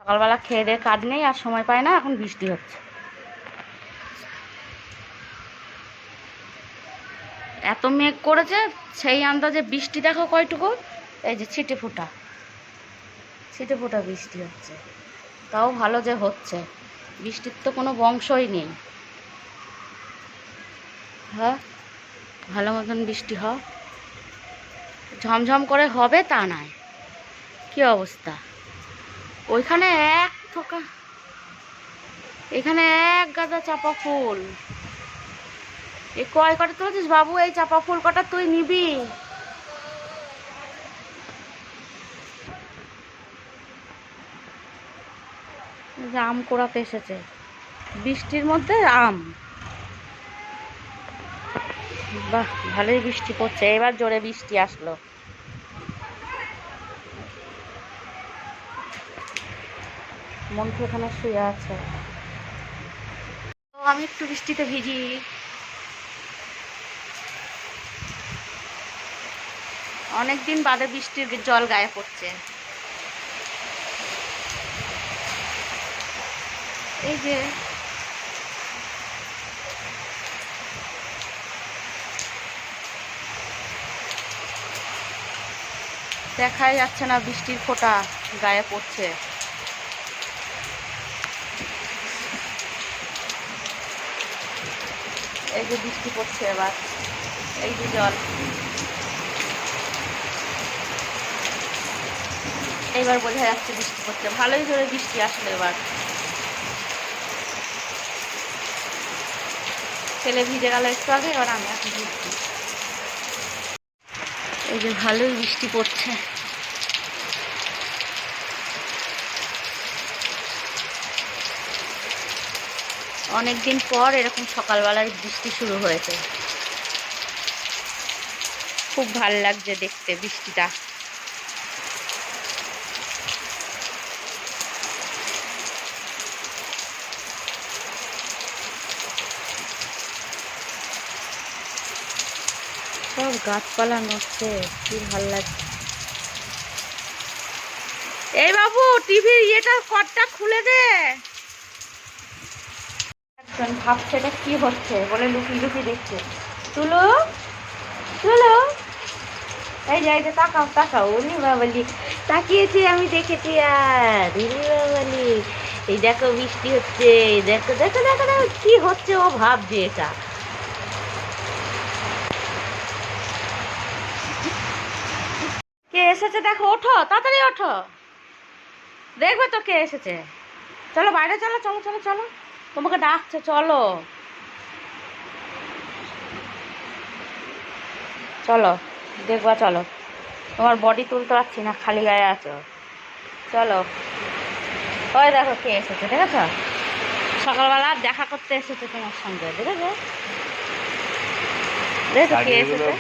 সকালবেলা খেয়ে দিয়ে কাজ নেই আর সময় পায় না, এখন বৃষ্টি হচ্ছে। এত মেঘ করেছে, সেই আন্দাজে বৃষ্টি দেখো কয়টুকু। এই যে ছিটে ফোঁটা বৃষ্টি হচ্ছে। তাও ভালো যে হচ্ছে, বৃষ্টির তো কোনো বংশই নেই। হ্যাঁ, ভালো মতন বৃষ্টি হয়, ঝমঝম করে হবে তা নয়। কি অবস্থা! ওইখানে এক থোকা, এখানে এক গাদা চাপা ফুল। এ কয় কটা তুলেছিস বাবু? এই চাপা ফুল কটা তুই নিবি? আম কোড়াতে এসেছে বৃষ্টির মধ্যে আম। বাহ, ভালোই বৃষ্টি পড়ছে, এবার জোরে বৃষ্টি আসলো। মন্টু এখানে শুয়ে আছে, তো আমি একটু বৃষ্টিতে ভিজি। অনেকদিন বাদে বৃষ্টির জল গায়ে পড়ছে। এই যে দেখাই যাচ্ছে না, বৃষ্টির ফোঁটা গায়ে পড়ছে। এই যে বৃষ্টি পড়ছে এবার, এই যে জল, এবার বোঝা যাচ্ছে বৃষ্টি পড়ছে। ভালোই জোরে বৃষ্টি আসলো এবার। ছেলে ভিজে গেল একটু আগে, এবার আমি এখন ভিজছি। এই যে ভালোই বৃষ্টি পড়ছে। অনেকদিন পর এরকম সকালবেলায় বৃষ্টি শুরু হয়েছে, খুব ভাল লাগছে দেখতে বৃষ্টিটা। সব গাছপালা নড়ছে, কি ভাল লাগছে। এই বাবু, টিভির ইয়েটা কর্ডটা খুলে দে। একজন ভাবছে এটা কি হচ্ছে বলে লুকিয়ে লুকিয়ে দেখছে। তুলো তুলো, এই যে তাকাও তাকাও, উনি বাবালি তাকিয়েছি, আমি দেখেছি। আর উনি বাবালি, এই দেখো বৃষ্টি হচ্ছে, দেখো দেখো দেখো দেখো কি হচ্ছে, ও ভাবছে এটা। কে এসেছে দেখো, ওঠো তাড়াতাড়ি ওঠো, দেখবে তো কে এসেছে। চলো বাইরে চলো, চলো চলো চলো, তোমাকে ডাকছে, চলো চলো দেখবা, চলো। তোমার বডি তুলতে পারছি না, খালি গায়ে আছো, চলো। ওই দেখো কে এসেছে, দেখেছ? সকালবেলা দেখা করতে এসেছে তোমার সঙ্গে, দেখেছো? দেখেছো কে এসেছে?